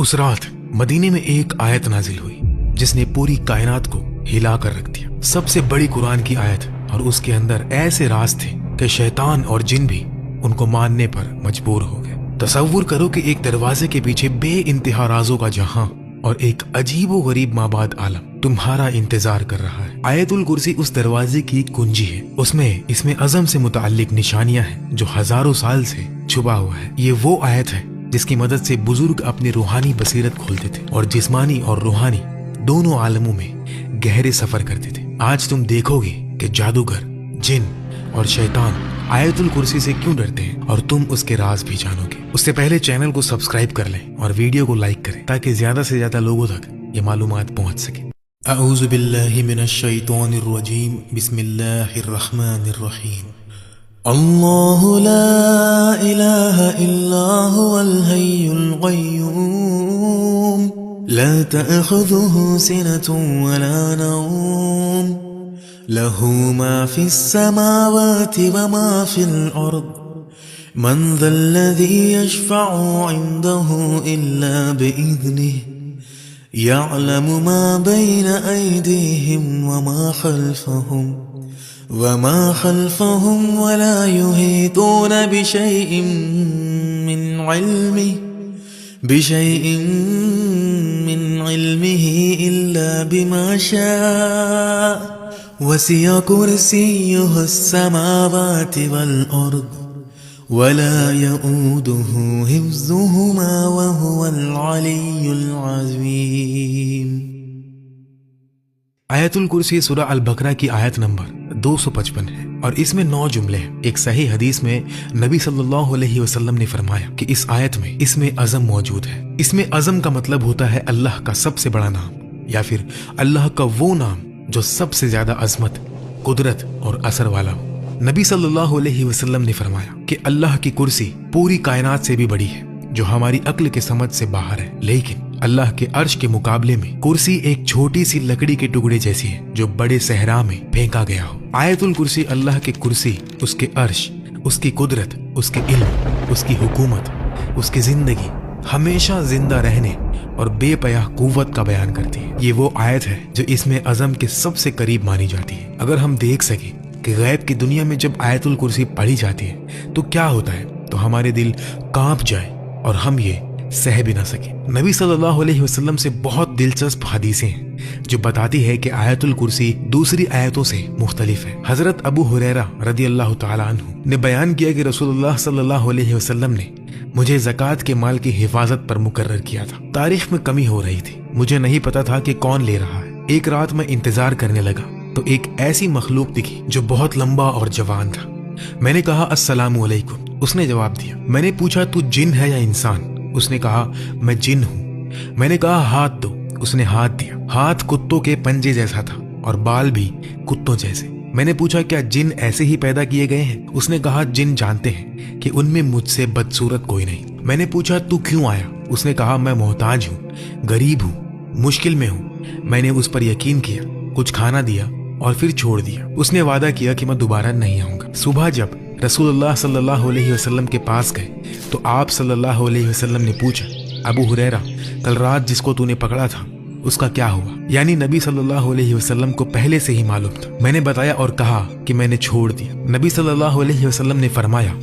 उस रात मदीने में एक आयत नाजिल हुई जिसने पूरी कायनात को हिला कर रख दिया। सबसे बड़ी कुरान की आयत, और उसके अंदर ऐसे राज थे कि शैतान और जिन भी उनको मानने पर मजबूर हो गए। तसव्वुर करो कि एक दरवाजे के पीछे बे इंतहा राजों का जहां और एक अजीबो गरीब माबाद आलम तुम्हारा इंतजार कर रहा है। आयतुल कुर्सी उस दरवाजे की कुंजी है। उसमें इसमें अज़म से मुताल्लिक निशानियां हैं जो हजारों साल से छुपा हुआ है। ये वो आयत है जिसकी मदद से बुजुर्ग अपनी रूहानी बसीरत खोलते थे और जिस्मानी और रूहानी दोनों आलमों में गहरे सफर करते थे। आज तुम देखोगे कि जादूगर, जिन और शैतान आयतुल कुर्सी से क्यों डरते हैं, और तुम उसके राज भी जानोगे। उससे पहले चैनल को सब्सक्राइब कर लें और वीडियो को लाइक करें ताकि ज्यादा से ज्यादा लोगों तक ये मालूमात पहुंच सके। अऊज़ु बिल्लाहि मिनश शैतानिर रजीम, बिस्मिल्लाहिर रहमानिर रहीम। अल्लाहु ला इलाहा इल्ला हुवल हय्युल क़य्यूम, ला तअख़ुज़ुहु सिनतुन वला नौम, लहू मा फिस समावाति व मा फिल अर्द, मन ज़ल्लज़ी यशफ़अु इन्दहु इल्ला बिइज़निहि, यअलमु मा बैन अयदीहिम व मा खल्फ़हुम वला युहीतून बिशैइन मिन इल्मिही इल्ला बिमा शाअ, वसिअ कुर्सियुहु अस्समावाति वल अर्द, वला यऊदुहु हिफ्ज़ुहुमा वहुवल अलिय्युल अज़ीम। आयतुल कुर्सी सूरह अल बकरा की आयत नंबर 255 है और इसमें 9 जुमले हैं। एक सही हदीस में नबी सल्लल्लाहु अलैहि वसल्लम ने फरमाया कि इस आयत में इसमें अज़म मौजूद है। इसमें अज़म का मतलब होता है अल्लाह का सबसे बड़ा नाम, या फिर अल्लाह का वो नाम जो सबसे ज्यादा अजमत, कुदरत और असर वाला हो। नबी सल्लल्लाहु अलैहि वसल्लम ने फरमाया कि अल्लाह की कुर्सी पूरी कायनात से भी बड़ी है, जो हमारी अक्ल के समझ से बाहर है। लेकिन अल्लाह के अर्श के मुकाबले में कुर्सी एक छोटी सी लकड़ी के टुकड़े जैसी है जो बड़े सहरा में फेंका गया हो। आयतुल कुर्सी अल्लाह के कुर्सी, उसके अर्श, उसकी कुदरत, उसके इल्म, उसकी हुकूमत, उसकी जिंदगी, हमेशा जिंदा रहने और बेपयाह कुव्वत का बयान करती है। ये वो आयत है जो इसमें अज़म के सबसे करीब मानी जाती है। अगर हम देख सके कि गैब की दुनिया में जब आयतुल कुर्सी पढ़ी जाती है तो क्या होता है, तो हमारे दिल कांप जाए और हम ये सह भी ना सके। नबी सल्लल्लाहु अलैहि वसल्लम से बहुत दिलचस्प हदीसें हैं जो बताती है कि आयतुल कुर्सी दूसरी आयतों से मुख्तलिफ है। हजरत अबू हुरैरा रदियल्लाहु ताला अन्हु ने बयान किया कि रसूलुल्लाह सल्लल्लाहु अलैहि वसल्लम ने मुझे ज़कात के माल की हिफाजत पर मुकर्रर किया था। तारीख में कमी हो रही थी, मुझे नहीं पता था कि कौन ले रहा है। एक रात मैं इंतजार करने लगा तो एक ऐसी मखलूक दिखी जो बहुत लंबा और जवान था। मैंने कहा अस्सलामु अलैकुम, उसने जवाब दिया। मैंने पूछा तू जिन है या इंसान? उसने कहा मैं जिन हूँ। मैंने कहा हाथ दो, उसने हाथ दिया। हाथ कुत्तों के पंजे जैसा था और बाल भी कुत्तों जैसे। मैंने पूछा क्या जिन ऐसे ही पैदा किए गए हैं? उसने कहा जिन जानते हैं कि उनमें मुझसे बदसूरत कोई नहीं। मैंने पूछा तू क्यों आया? उसने कहा मैं मोहताज हूँ, गरीब हूँ, मुश्किल में हूँ। मैंने उस पर यकीन किया, कुछ खाना दिया और फिर छोड़ दिया। उसने वादा किया कि मैं दोबारा नहीं आऊंगा। सुबह जब रसूलुल्लाह सल्लल्लाहु अलैहि वसल्लम के पास गए तो आप सल्लल्लाहु अलैहि वसल्लम ने पूछा, अबू हुरैरा कल रात जिसको तूने पकड़ा था उसका क्या हुआ? यानी नबी सल्लल्लाहु अलैहि वसल्लम को पहले से ही मालूम था। मैंने बताया और कहा कि मैंने छोड़ दिया। नबी सल्लल्लाहु अलैहि वसल्लम ने फरमाया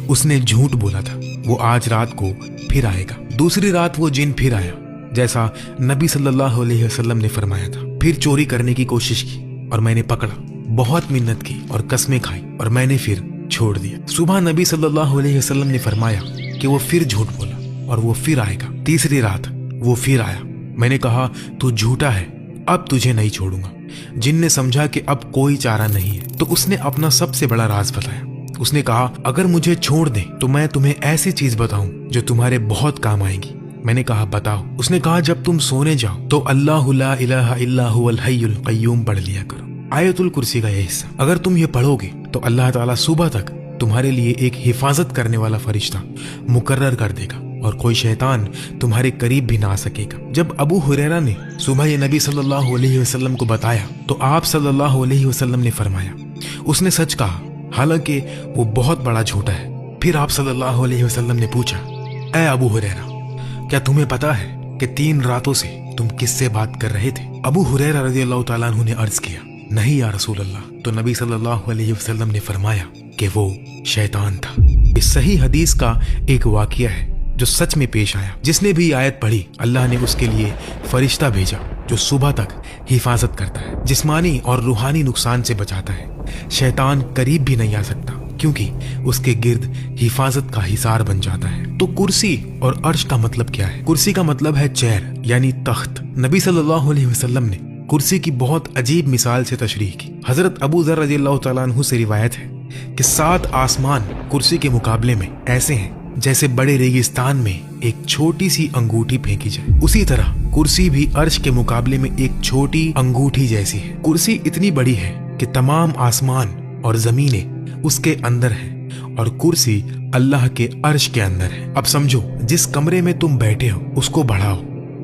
उसने झूठ बोला था, वो आज रात को फिर आएगा। दूसरी रात वो जिन फिर आया जैसा नबी सल्लल्लाहु अलैहि वसल्लम ने फरमाया था। फिर चोरी करने की कोशिश की और मैंने पकड़ा, बहुत मिन्नत की और कस्में खाई और मैंने फिर छोड़ दिया। सुबह नबी सल्लल्लाहु अलैहि वसल्लम ने फरमाया कि वो फिर झूठ बोला और वो फिर आएगा। तीसरी रात वो फिर आया। मैंने कहा तू झूठा है, अब तुझे नहीं छोड़ूंगा। जिन ने समझा कि अब कोई चारा नहीं है तो उसने अपना सबसे बड़ा राज बताया। उसने कहा अगर मुझे छोड़ दे तो मैं तुम्हें ऐसी चीज बताऊं जो तुम्हारे बहुत काम आएगी। मैंने कहा बताओ। उसने कहा जब तुम सोने जाओ तो अल्लाहु ला इलाहा इल्ला हुवल हय्युल क़य्यूम पढ़ लिया करो। आयतुल कुर्सी का यह हिस्सा अगर तुम ये पढ़ोगे तो अल्लाह ताला सुबह तक तुम्हारे लिए एक हिफाजत करने वाला फरिश्ता मुकर्रर कर देगा और कोई शैतान तुम्हारे करीब भी ना आ सकेगा। जब अबू हुरैरा ने सुबह ये नबी सल्लल्लाहु अलैहि वसल्लम को बताया तो आप सल्लल्लाहु अलैहि वसल्लम ने फरमाया उसने सच कहा, हालांकि वो बहुत बड़ा झूठा है। फिर आप सल्लल्लाहु अलैहि वसल्लम ने पूछा, ऐ अबू हुरैरा क्या तुम्हें पता है کہ 3 راتوں سے تم کس سے بات کر رہے تھے؟ ابو ہریرہ رضی اللہ تعالیٰ عنہ نے عرض کیا نہیں یا رسول اللہ۔ تو نبی صلی اللہ علیہ وسلم نے فرمایا کہ وہ شیطان تھا۔ اس صحیح حدیث کا ایک واقعہ ہے جو سچ میں پیش آیا۔ جس نے بھی آیت پڑھی اللہ نے اس کے لیے فرشتہ بھیجا جو صبح تک حفاظت کرتا ہے، جسمانی اور روحانی نقصان سے بچاتا ہے۔ شیطان قریب بھی نہیں آ سکتا کیونکہ اس کے گرد حفاظت کا حصار بن جاتا ہے۔ تو کرسی اور عرش کا مطلب کیا ہے؟ کرسی کا مطلب ہے چیئر یعنی تخت۔ نبی صلی اللہ علیہ وسلم نے کرسی کی بہت عجیب مثال سے تشریح کی۔ حضرت ابو ذر رضی اللہ تعالیٰ عنہ سے روایت ہے کہ 7 آسمان کرسی کے مقابلے میں ایسے ہیں جیسے بڑے ریگستان میں ایک چھوٹی سی انگوٹھی پھینکی جائے، اسی طرح کرسی بھی عرش کے مقابلے میں ایک چھوٹی انگوٹھی جیسی ہے۔ کرسی اتنی بڑی ہے کہ تمام آسمان اور زمینیں اس کے اندر ہیں اور کرسی اللہ کے عرش کے اندر ہے۔ اب سمجھو جس کمرے میں تم بیٹھے ہو اس کو بڑھاؤ،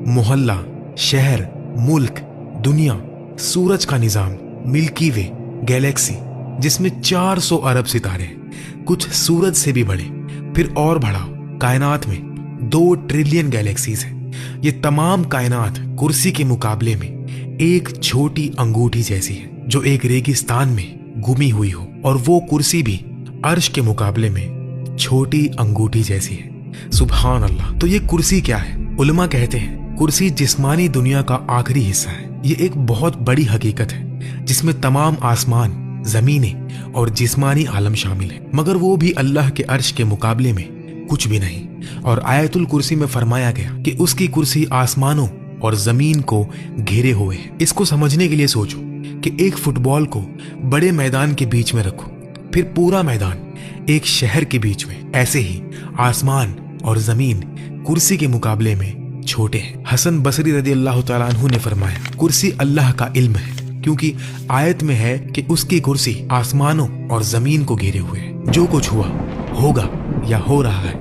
محلہ، شہر، ملک، دنیا، سورج کا نظام، ملکی وے، گیلیکسی جس میں 400 ارب ستارے ہیں، کچھ سورج سے بھی بڑے، پھر اور بڑھاؤ، کائنات میں 2 ٹریلین گیلیکسیز ہیں۔ یہ تمام کائنات کرسی کے مقابلے میں ایک چھوٹی انگوٹھی جیسی ہے جو ایک ریگستان میں گمی ہوئی ہو، اور وہ کرسی بھی عرش کے مقابلے میں چھوٹی انگوٹھی جیسی ہے۔ سبحان اللہ۔ تو یہ کرسی کیا ہے؟ علماء کہتے ہیں کرسی جسمانی دنیا کا آخری حصہ ہے۔ یہ ایک بہت بڑی حقیقت ہے جس میں تمام آسمان، زمینیں اور جسمانی عالم شامل ہیں، مگر وہ بھی اللہ کے عرش کے مقابلے میں کچھ بھی نہیں۔ اور آیت الکرسی میں فرمایا گیا کہ اس کی کرسی آسمانوں اور زمین کو گھیرے ہوئے ہے۔ اس کو سمجھنے کے لیے سوچو کہ ایک فٹ بال کو بڑے میدان کے بیچ میں رکھو، پھر پورا میدان ایک شہر کے بیچ میں، ایسے ہی آسمان اور زمین کرسی کے مقابلے میں چھوٹے ہیں۔ حسن بصری رضی اللہ تعالیٰ عنہ نے فرمایا کرسی اللہ کا علم ہے، کیونکہ آیت میں ہے کہ اس کی کرسی آسمانوں اور زمین کو گھیرے ہوئے ہے۔ جو کچھ ہوا، ہوگا یا ہو رہا ہے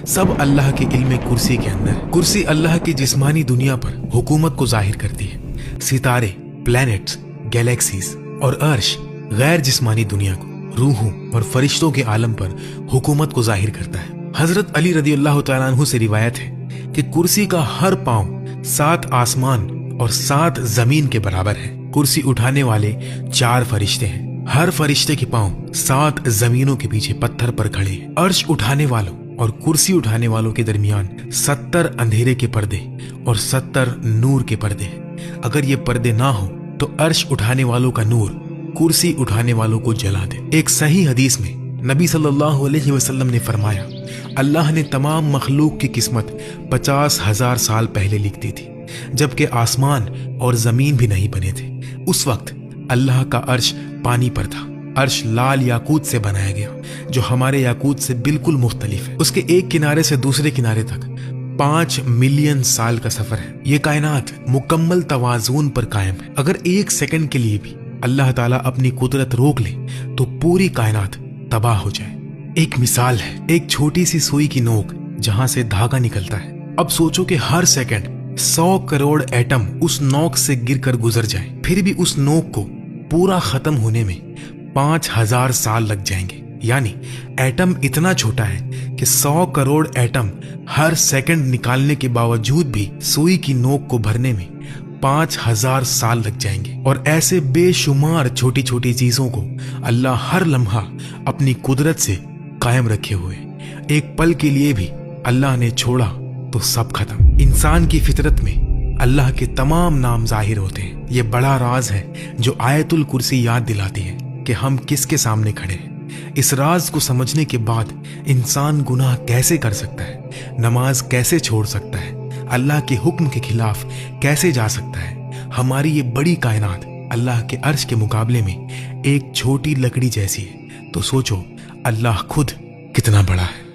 سب اللہ کے علم کرسی کے اندر ہے۔ کرسی اللہ کی جسمانی دنیا پر حکومت کو ظاہر کرتی ہے، ستارے، پلینٹس، گیلیکسیز، اور عرش غیر جسمانی دنیا کو، روحوں اور فرشتوں کے عالم پر حکومت کو ظاہر کرتا ہے۔ حضرت علی رضی اللہ تعالیٰ عنہ سے روایت ہے کہ کرسی کا ہر پاؤں 7 آسمان اور 7 زمین کے برابر ہے۔ کرسی اٹھانے والے 4 فرشتے ہیں، ہر فرشتے کے پاؤں 7 زمینوں کے پیچھے پتھر پر کھڑے ہیں۔ عرش اٹھانے والوں اور کرسی اٹھانے والوں کے درمیان 70 اندھیرے کے پردے اور 70 نور کے پردے ہیں۔ اگر یہ پردے نہ ہو تو عرش اٹھانے والوں کا نور کرسی اٹھانے والوں کو جلا دے۔ ایک صحیح حدیث میں نبی صلی اللہ علیہ وسلم نے فرمایا اللہ نے تمام مخلوق کی قسمت 50,000 سال پہلے لکھ دی تھی، جبکہ آسمان اور زمین بھی نہیں بنے تھے۔ اس وقت اللہ کا عرش پانی پر تھا۔ عرش لال یاقوت سے بنایا گیا جو ہمارے یاقوت سے بالکل مختلف ہے۔ اس کے ایک کنارے سے دوسرے کنارے تک 5 ملین سال کا سفر ہے۔ یہ کائنات مکمل توازن پر قائم ہے۔ اگر 1 سیکنڈ کے لیے بھی اللہ تعالیٰ اپنی قدرت روک لے تو پوری کائنات تباہ ہو جائے۔ ایک مثال ہے ایک چھوٹی سی سوئی کی نوک جہاں سے دھاگا نکلتا ہے۔ اب سوچو کہ ہر سیکنڈ 100 کروڑ ایٹم اس نوک سے گر کر گزر جائیں، پھر بھی اس نوک کو پورا ختم ہونے میں 5000 سال لگ جائیں گے۔ یعنی ایٹم اتنا چھوٹا ہے کہ 100 کروڑ ایٹم ہر سیکنڈ نکالنے کے باوجود بھی سوئی کی نوک کو بھرنے میں 5000 سال لگ جائیں گے۔ اور ایسے بے شمار چھوٹی چھوٹی چیزوں کو اللہ ہر لمحہ اپنی قدرت سے قائم رکھے ہوئے، ایک پل کے لیے بھی اللہ نے چھوڑا تو سب ختم۔ انسان کی فطرت میں اللہ کے تمام نام ظاہر ہوتے ہیں۔ یہ بڑا راز ہے جو آیت الکرسی یاد دلاتی ہے کہ ہم کس کے سامنے کھڑے ہیں۔ اس راز کو سمجھنے کے بعد انسان گناہ کیسے کر سکتا ہے، نماز کیسے چھوڑ سکتا ہے، اللہ کے حکم کے خلاف کیسے جا سکتا ہے۔ ہماری یہ بڑی کائنات اللہ کے عرش کے مقابلے میں ایک چھوٹی لکڑی جیسی ہے، تو سوچو اللہ خود کتنا بڑا ہے۔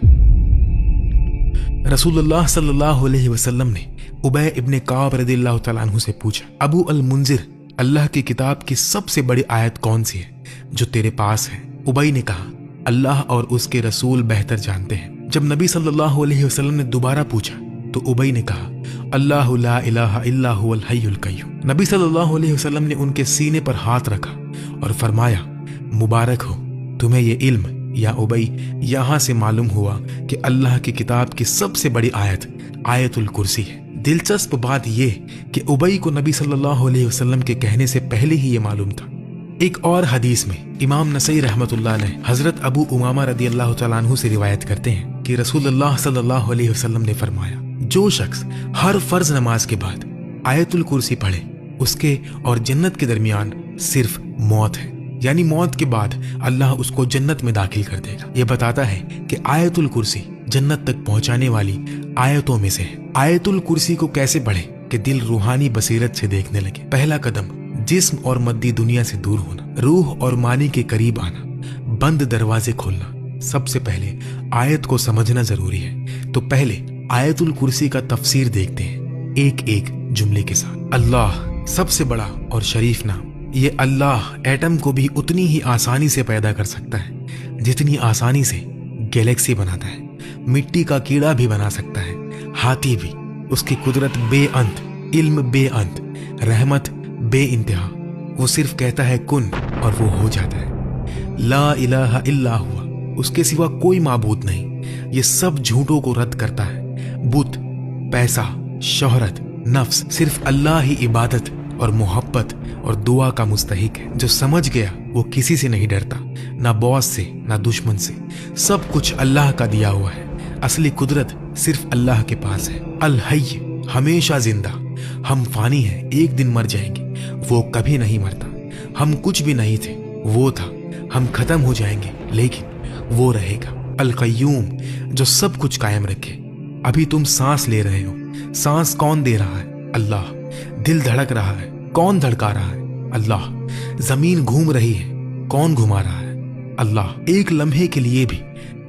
رسول اللہ صلی اللہ علیہ وسلم نے ابی ابن کعب رضی اللہ تعالیٰ عنہ سے پوچھا ابو المنذر، اللہ کی کتاب کی سب سے بڑی آیت کون سی ہے جو تیرے پاس ہے؟ ابی نے کہا اللہ اور اس کے رسول بہتر جانتے ہیں۔ جب نبی صلی اللہ علیہ وسلم نے دوبارہ پوچھا تو ابی نے کہا اللہ لا الہ الا هو الحی القیوم۔ نبی صلی اللہ علیہ وسلم نے ان کے سینے پر ہاتھ رکھا اور فرمایا مبارک ہو تمہیں یہ علم یا ابی، یہاں سے معلوم ہوا کہ اللہ کی کتاب کی سب سے بڑی آیت آیت الکرسی ہے۔ दिलचस्प बात यह कि उबई को नबी सल्लल्लाहु अलैहि वसल्लम के कहने से पहले ही ये मालूम था। एक और हदीस में इमाम नसई रहमतुल्लाह अलैह हजरत अबू उमामा रदियल्लाहु तआला अन्हु से रिवायत करते हैं कि रसूलुल्लाह सल्लल्लाहु अलैहि वसल्लम ने फरमाया, जो शख्स हर फर्ज नमाज के बाद आयतुल कुर्सी पढ़े उसके और जन्नत के दरमियान सिर्फ मौत है, यानी मौत के बाद अल्लाह उसको जन्नत में दाखिल कर देगा। यह बताता है कि आयतुल कुर्सी जन्नत तक पहुंचाने वाली आयतों में से है। आयतुल कुर्सी को कैसे पढ़े कि दिल रूहानी बसीरत से देखने लगे। पहला कदम जिस्म और मद्दी दुनिया से दूर होना, रूह और मानी के करीब आना, बंद दरवाजे खोलना। सबसे पहले आयत को समझना जरूरी है, तो पहले आयतुल कुर्सी का तफसीर देखते हैं एक एक जुमले के साथ। अल्लाह सबसे बड़ा और शरीफ नाम। ये अल्लाह एटम को भी उतनी ही आसानी से पैदा कर सकता है जितनी आसानी से गैलेक्सी बनाता है। मिट्टी का कीड़ा भी बना सकता है, हाथी भी। उसकी कुदरत बेअंत, इल्म बेअंत, रहमत बे इंतहा। वो सिर्फ कहता है कुन और वो हो जाता है। ला इलाहा इल्ला हुआ, उसके सिवा कोई माबूद नहीं। ये सब झूठों को रद्द करता है। बुत, पैसा, शोहरत, नफ्स, सिर्फ अल्लाह ही इबादत और मोहब्बत और दुआ का मुस्तहिक है। जो समझ गया वो किसी से नहीं डरता, ना बॉस से ना दुश्मन से। सब कुछ अल्लाह का दिया हुआ है। असली कुदरत सिर्फ अल्लाह के पास है। अल हय्य, हमेशा जिंदा। हम फानी हैं, एक दिन मर जाएंगे, वो कभी नहीं मरता। हम कुछ भी नहीं थे, वो था। हम खत्म हो जाएंगे लेकिन वो रहेगा। अल कय्यूम, जो सब कुछ कायम रखे। अभी तुम सांस ले रहे हो, सांस कौन दे रहा है? अल्लाह। दिल धड़क रहा है, कौन धड़का रहा है? अल्लाह। जमीन घूम रही है, कौन घुमा रहा है? अल्लाह। एक लम्हे के लिए भी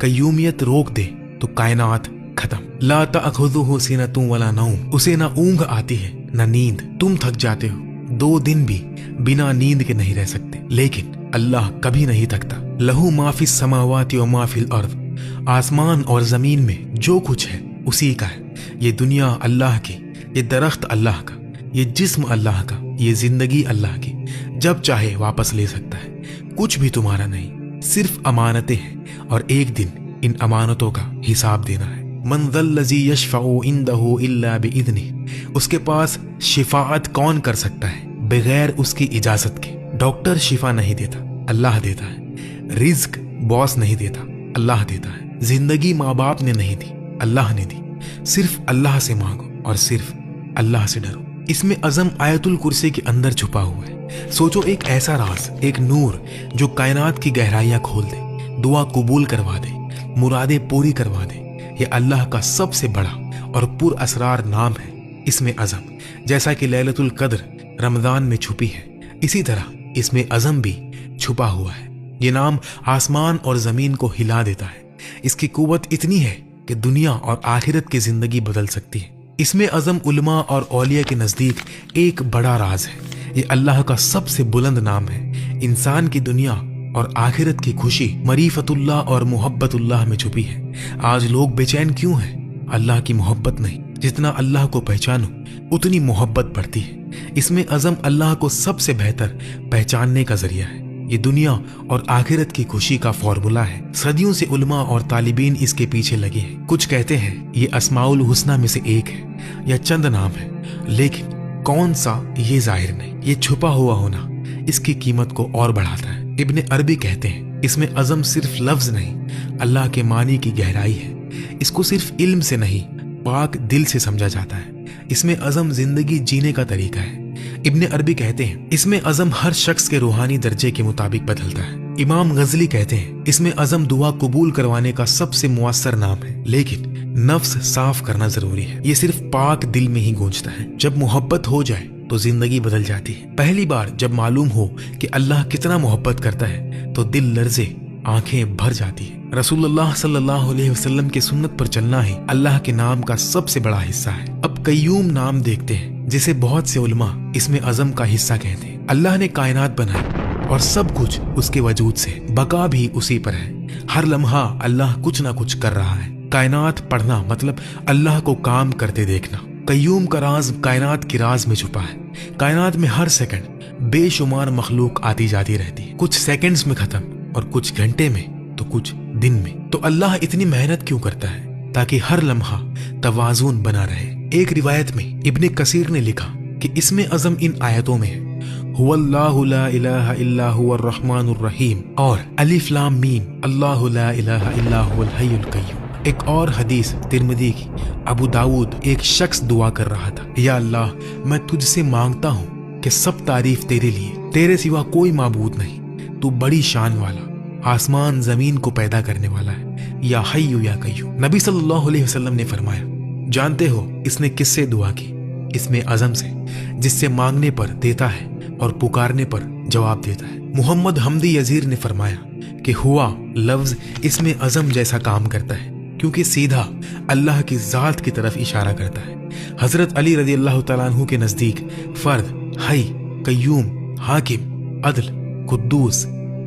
कय्यूमियत रोक दे तो कायनात खत्म। ला तअखुज़ुहु सिनतुन वला नौम, उसे ना ऊंघ आती है ना नींद। तुम थक जाते हो, 2 दिन भी बिना नींद के नहीं रह सकते, लेकिन अल्लाह कभी नहीं थकता। लहू मा फिस समावाति व मा फिल अर्द, आसमान और जमीन में जो कुछ है उसी का है। ये दुनिया अल्लाह की, ये दरख्त अल्लाह का, ये जिस्म अल्लाह का, ये जिंदगी अल्लाह की। जब चाहे वापस ले सकता है। कुछ भी तुम्हारा नहीं, सिर्फ अमानतें हैं और एक दिन इन अमानतों का हिसाब देना है। मन ज़ल्लज़ी यशफ़अउ इंदहु इल्ला बिइज़्निही, उसके पास शिफाअत कौन कर सकता है बगैर उसकी इजाजत के। डॉक्टर शिफा नहीं देता, अल्लाह देता है। रिज्क बॉस नहीं देता, अल्लाह देता है। जिंदगी माँ बाप ने नहीं दी, अल्लाह ने दी। सिर्फ अल्लाह से मांगो और सिर्फ अल्लाह से डरो। इसमें अज़म आयतुल कुर्सी के अंदर छुपा हुआ है। सोचो, एक ऐसा राज, एक नूर जो कायनात की गहराइयां खोल दे, दुआ कबूल करवा दे, मुरादें पूरी करवा दे। ये अल्लाह का सबसे बड़ा और पुर असरार नाम है। इसमें अज़म, जैसा कि लैलतुल कद्र रमजान में छुपी है, इसी तरह इसमें अज़म भी छुपा हुआ है। ये नाम आसमान और जमीन को हिला देता है। इसकी कुव्वत इतनी है कि दुनिया और आखिरत की जिंदगी बदल सकती है। इसमें अज़म उलमा और औलिया के नजदीक एक बड़ा राज है। ये अल्लाह का सबसे बुलंद नाम है। इंसान की दुनिया और आखिरत की खुशी मरीफतुल्लाह और मोहब्बतुल्लाह में छुपी है। आज लोग बेचैन क्यों हैं? अल्लाह की मोहब्बत नहीं। जितना अल्लाह को पहचानो उतनी मोहब्बत बढ़ती है। इसमें अज़म अल्लाह को सबसे बेहतर पहचानने का जरिया है। ये दुनिया और आखिरत की खुशी का फॉर्मूला है। सदियों से उलमा और तालिबीन इसके पीछे लगे हैं। कुछ कहते हैं ये अस्माउल हुस्ना में से एक है या चंद नाम है, लेकिन कौन सा ये जाहिर नहीं। ये छुपा हुआ होना इसकी कीमत को और बढ़ाता है। इब्ने अरबी कहते हैं इसमें अज़म सिर्फ लफ्ज नहीं, अल्लाह के मानी की गहराई है। इसको सिर्फ इल्म से नहीं, पाक दिल से समझा जाता है। इसमें अज़म जिंदगी जीने का तरीका है। इब्ने अरबी कहते हैं इसमें अज़म हर शख्स के रूहानी दर्जे के मुताबिक बदलता है। इमाम गजली कहते हैं इसमें अज़म दुआ कबूल करवाने का सबसे मुअस्सर नाम है, लेकिन नफ्स साफ करना जरूरी है। ये सिर्फ पाक दिल में ही गूंजता है। जब मोहब्बत हो जाए तो जिंदगी बदल जाती है। पहली बार जब मालूम हो कि अल्लाह कितना मोहब्बत करता है तो दिल लर्जे, आंखें भर जाती है। रसूलुल्लाह सल्लल्लाहु अलैहि वसल्लम के सुन्नत पर चलना ही अल्लाह के नाम का सबसे बड़ा हिस्सा है। अब कय्यूम नाम देखते हैं, जिसे बहुत से उलमा इसमें अज़म का हिस्सा कहते हैं। अल्लाह ने कायनात बनाई और सब कुछ उसके वजूद से, बका भी उसी पर है। हर लम्हा अल्लाह कुछ ना कुछ कर रहा है। कायनात पढ़ना मतलब अल्लाह को काम करते देखना। कय्यूम का राज कायनात की राज में छुपा है। कायनात में हर सेकंड बेशुमार मखलूक आती जाती रहती है, कुछ सेकंड्स में खत्म और कुछ घंटे में तो कुछ दिन में। तो अल्लाह इतनी मेहनत क्यों करता है? ताकि हर लम्हा तवाज़ुन बना रहे, एक रिवायत में इब्ने कसीर ने लिखा कि इसमें अज़म इन आयतों में है हुवल्लाहु ला इलाहा इल्ला हुवर रहमानुर रहीम और अलिफ लाम मीम अल्लाहु ला इलाहा इल्ला हुवल हय्युल कय्यूम। एक और हदीस तिरमिज़ी की, अबू दाऊद, एक शख्स दुआ कर रहा था, या अल्लाह मैं तुझसे मांगता हूँ कि सब तारीफ तेरे लिए, तेरे सिवा कोई माबूद नहीं, तू बड़ी शान वाला, आसमान जमीन को पैदा करने वाला है, या हय्यु या कय्यूम। नबी सल्लल्लाहु अलैहि वसल्लम ने फरमाया, जानते हो इसने किससे दुआ की? इसमें अज़म से, जिससे मांगने पर देता है और पुकारने पर जवाब देता है। मोहम्मद हमदी यजीर ने फरमाया कि हुआ लफ्ज इसमें अज़म जैसा काम करता है क्योंकि सीधा अल्लाह की ज़ात की तरफ इशारा करता है। हजरत अली रज़ी अल्लाह तआला अन्हु के नज़दीक फ़र्द, हई, कय्यूम, हाकिम, अदल, कुद्दूस,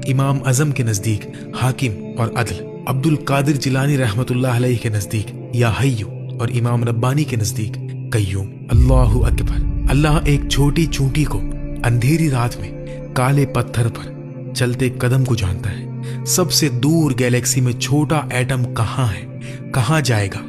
इमाम अज़म के नज़दीक हाकिम और अदल, अब्दुल कादिर जिलानी रहमतुल्लाह अलैहि के नज़दीक या हय्यु और इमाम रब्बानी के नज़दीक कय्यूम। अल्लाहु अकबर। अल्लाह एक छोटी चूंटी को अंधेरी रात में काले पत्थर पर चलते कदम को जानता है। सबसे दूर गैलेक्सी में छोटा एटम कहाँ है, कहाँ जाएगा,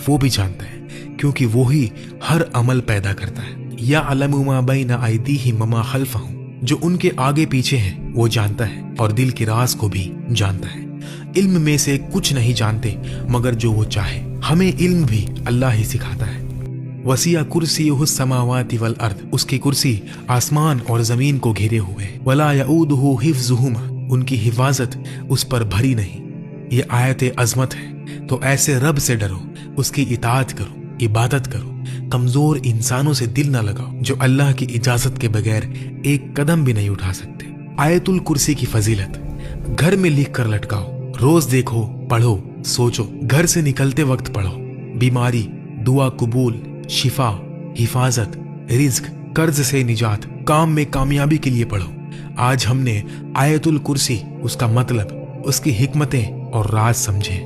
वो भी जानता है क्योंकि वो ही हर अमल पैदा करता है। या अलमु मा बैना अयदीहिम व मा खल्फहुम, जो उनके आगे पीछे है वो जानता है और दिल के राज को भी जानता है। इल्म में से कुछ नहीं जानते मगर जो वो चाहे। हमें इल्म भी अल्लाह ही सिखाता है। वसिया कुर्सीयुहु समावाति वल अर्द, उसकी कुर्सी आसमान और जमीन को घेरे हुए। वला यऊदुहु हिफ्जुहुमा, उनकी हिफाजत उस पर भरी नहीं। ये आयत अजमत है, तो ऐसे रब से डरो, उसकी इताअत करो, इबादत करो, कमजोर इंसानों से दिल न लगाओ जो अल्लाह की इजाजत के बगैर एक कदम भी नहीं उठा सकते। आयतुल कुर्सी की फजीलत, घर में लिख कर लटकाओ, रोज देखो, पढ़ो, सोचो, घर से निकलते वक्त पढ़ो। बीमारी, दुआ कबूल, शिफा, हिफाजत, रिज्क, कर्ज से निजात, काम में कामयाबी के लिए पढ़ो। आज हमने आयतुल कुर्सी, उसका मतलब, उसकी हिकमतें और राज समझे।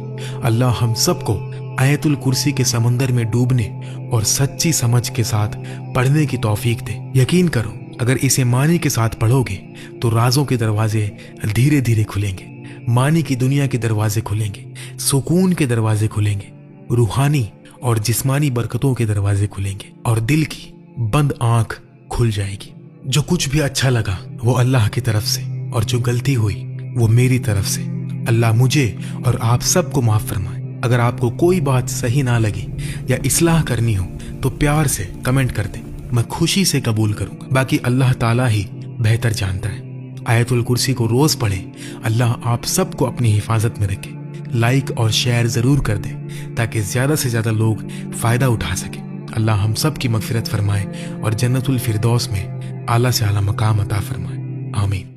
अल्लाह हम सबको आयतुल कुर्सी के समुंदर में डूबने और सच्ची समझ के साथ पढ़ने की तौफीक दे। यकीन करो, अगर इसे मानी के साथ पढ़ोगे तो राजों के दरवाजे धीरे धीरे खुलेंगे, मानी की दुनिया के दरवाजे खुलेंगे, सुकून के दरवाजे खुलेंगे, रूहानी और जिस्मानी बरकतों के दरवाजे खुलेंगे और दिल की बंद आंख खुल जाएगी। जो कुछ भी अच्छा लगा वो अल्लाह की तरफ से और जो गलती हुई वो मेरी तरफ से। अल्लाह मुझे और आप सबको माफ फरमाए। अगर आपको कोई बात सही ना लगी या इस्लाह करनी हो तो प्यार से कमेंट कर दें, मैं खुशी से कबूल करूंगा। बाकी अल्लाह ताला ही बेहतर जानता है। आयतुल कुर्सी को रोज पढ़ें। अल्लाह आप सबको अपनी हिफाजत में रखे। लाइक और शेयर जरूर कर दें ताकि ज्यादा से ज्यादा लोग फायदा उठा सके। अल्लाह हम सब की मगफिरत फरमाए और जन्नतुल फिरदौस में आला से आला मकाम अता फरमाए। आमीन।